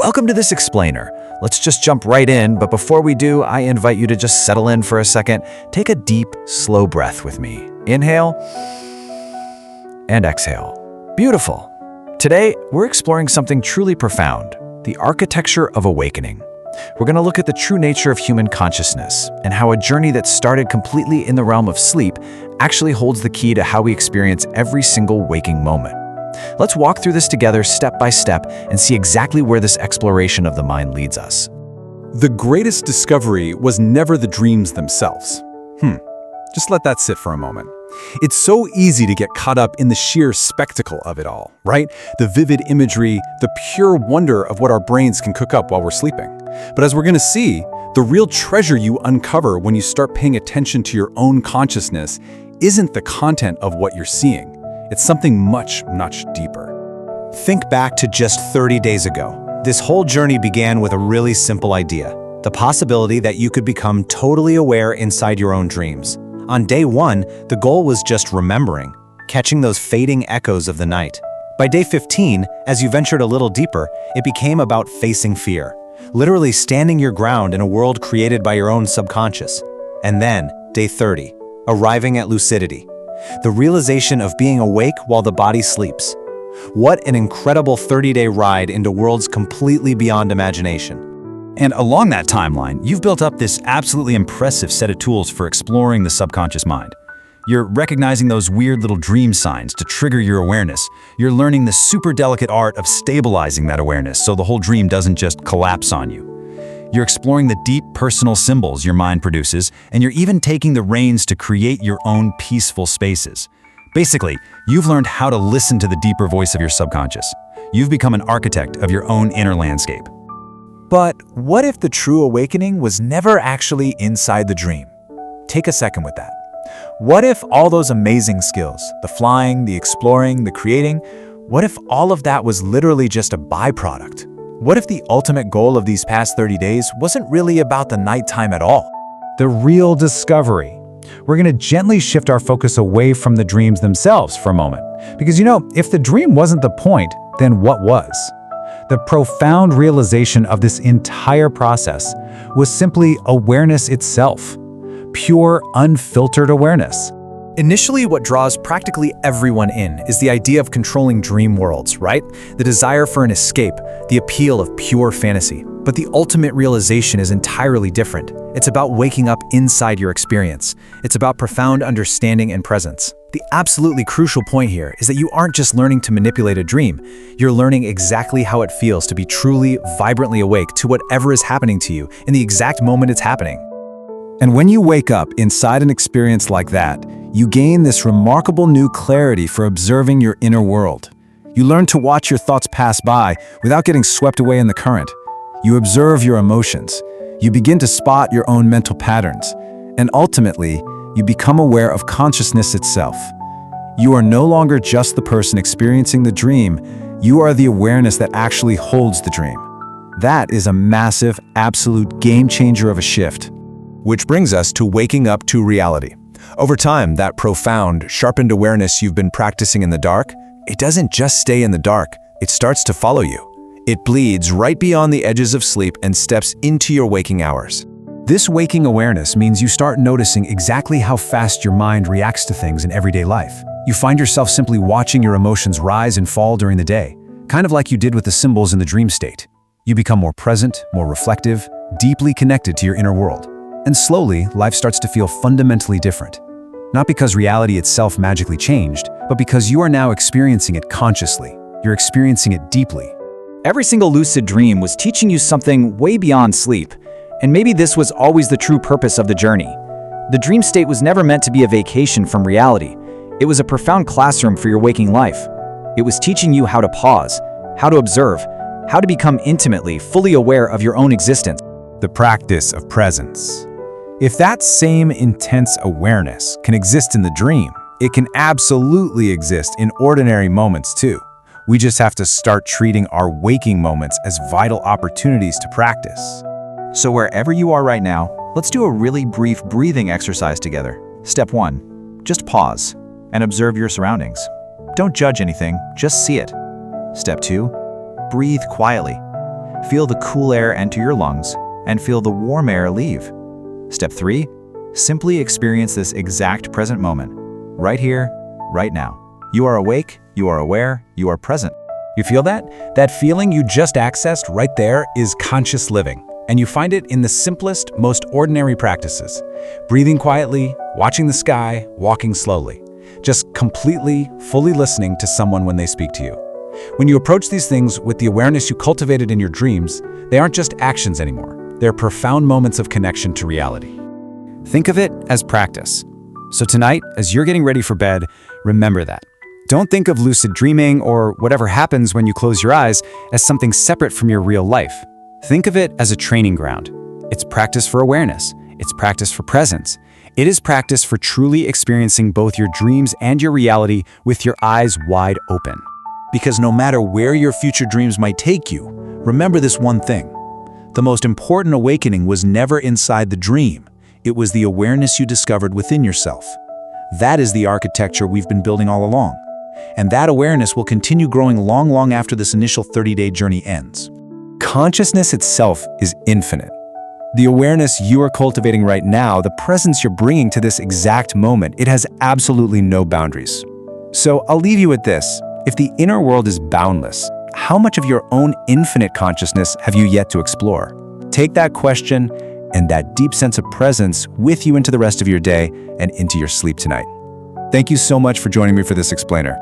Welcome to this explainer. Let's just jump right in, but before we do, I invite you to just settle in for a second. Take a deep, slow breath with me. Inhale and exhale. Beautiful. Today, we're exploring something truly profound, the architecture of awakening. We're going to look at the true nature of human consciousness and how a journey that started completely in the realm of sleep actually holds the key to how we experience every single waking moment. Let's walk through this together step by step and see exactly where this exploration of the mind leads us. The greatest discovery was never the dreams themselves. Just let that sit for a moment. It's so easy to get caught up in the sheer spectacle of it all, right? The vivid imagery, the pure wonder of what our brains can cook up while we're sleeping. But as we're going to see, the real treasure you uncover when you start paying attention to your own consciousness isn't the content of what you're seeing. It's something much, much deeper. Think back to just 30 days ago. This whole journey began with a really simple idea, the possibility that you could become totally aware inside your own dreams. On day one, the goal was just remembering, catching those fading echoes of the night. By day 15, as you ventured a little deeper, it became about facing fear, literally standing your ground in a world created by your own subconscious. And then, day 30, arriving at lucidity, the realization of being awake while the body sleeps. What an incredible 30-day ride into worlds completely beyond imagination. And along that timeline, you've built up this absolutely impressive set of tools for exploring the subconscious mind. You're recognizing those weird little dream signs to trigger your awareness. You're learning the super delicate art of stabilizing that awareness so the whole dream doesn't just collapse on you. You're exploring the deep personal symbols your mind produces, and you're even taking the reins to create your own peaceful spaces. Basically, you've learned how to listen to the deeper voice of your subconscious. You've become an architect of your own inner landscape. But what if the true awakening was never actually inside the dream? Take a second with that. What if all those amazing skills, the flying, the exploring, the creating, what if all of that was literally just a byproduct? What if the ultimate goal of these past 30 days wasn't really about the nighttime at all? The real discovery. We're going to gently shift our focus away from the dreams themselves for a moment. Because if the dream wasn't the point, then what was? The profound realization of this entire process was simply awareness itself. Pure, unfiltered awareness. Initially, what draws practically everyone in is the idea of controlling dream worlds, right? The desire for an escape, the appeal of pure fantasy. But the ultimate realization is entirely different. It's about waking up inside your experience. It's about profound understanding and presence. The absolutely crucial point here is that you aren't just learning to manipulate a dream. You're learning exactly how it feels to be truly, vibrantly awake to whatever is happening to you in the exact moment it's happening. And when you wake up inside an experience like that, you gain this remarkable new clarity for observing your inner world. You learn to watch your thoughts pass by without getting swept away in the current. You observe your emotions. You begin to spot your own mental patterns. And ultimately, you become aware of consciousness itself. You are no longer just the person experiencing the dream. You are the awareness that actually holds the dream. That is a massive, absolute game changer of a shift. Which brings us to waking up to reality. Over time, that profound, sharpened awareness you've been practicing in the dark, it doesn't just stay in the dark, it starts to follow you. It bleeds right beyond the edges of sleep and steps into your waking hours. This waking awareness means you start noticing exactly how fast your mind reacts to things in everyday life. You find yourself simply watching your emotions rise and fall during the day, kind of like you did with the symbols in the dream state. You become more present, more reflective, deeply connected to your inner world. And slowly, life starts to feel fundamentally different. Not because reality itself magically changed, but because you are now experiencing it consciously. You're experiencing it deeply. Every single lucid dream was teaching you something way beyond sleep. And maybe this was always the true purpose of the journey. The dream state was never meant to be a vacation from reality. It was a profound classroom for your waking life. It was teaching you how to pause, how to observe, how to become intimately, fully aware of your own existence. The practice of presence. If that same intense awareness can exist in the dream, it can absolutely exist in ordinary moments too. We just have to start treating our waking moments as vital opportunities to practice. So wherever you are right now, let's do a really brief breathing exercise together. Step 1, just pause and observe your surroundings. Don't judge anything, just see it. Step 2, breathe quietly. Feel the cool air enter your lungs and feel the warm air leave. Step 3. Simply experience this exact present moment, right here, right now. You are awake, you are aware, you are present. You feel that? That feeling you just accessed right there is conscious living. And you find it in the simplest, most ordinary practices. Breathing quietly, watching the sky, walking slowly. Just completely, fully listening to someone when they speak to you. When you approach these things with the awareness you cultivated in your dreams, they aren't just actions anymore. They're profound moments of connection to reality. Think of it as practice. So tonight, as you're getting ready for bed, remember that. Don't think of lucid dreaming or whatever happens when you close your eyes as something separate from your real life. Think of it as a training ground. It's practice for awareness. It's practice for presence. It is practice for truly experiencing both your dreams and your reality with your eyes wide open. Because no matter where your future dreams might take you, remember this one thing. The most important awakening was never inside the dream. It was the awareness you discovered within yourself. That is the architecture we've been building all along. And that awareness will continue growing long after this initial 30-day journey ends. Consciousness itself is infinite. The awareness you are cultivating right now, the presence you're bringing to this exact moment, it has absolutely no boundaries. So I'll leave you with this. If the inner world is boundless, how much of your own infinite consciousness have you yet to explore? Take that question and that deep sense of presence with you into the rest of your day and into your sleep tonight. Thank you so much for joining me for this explainer.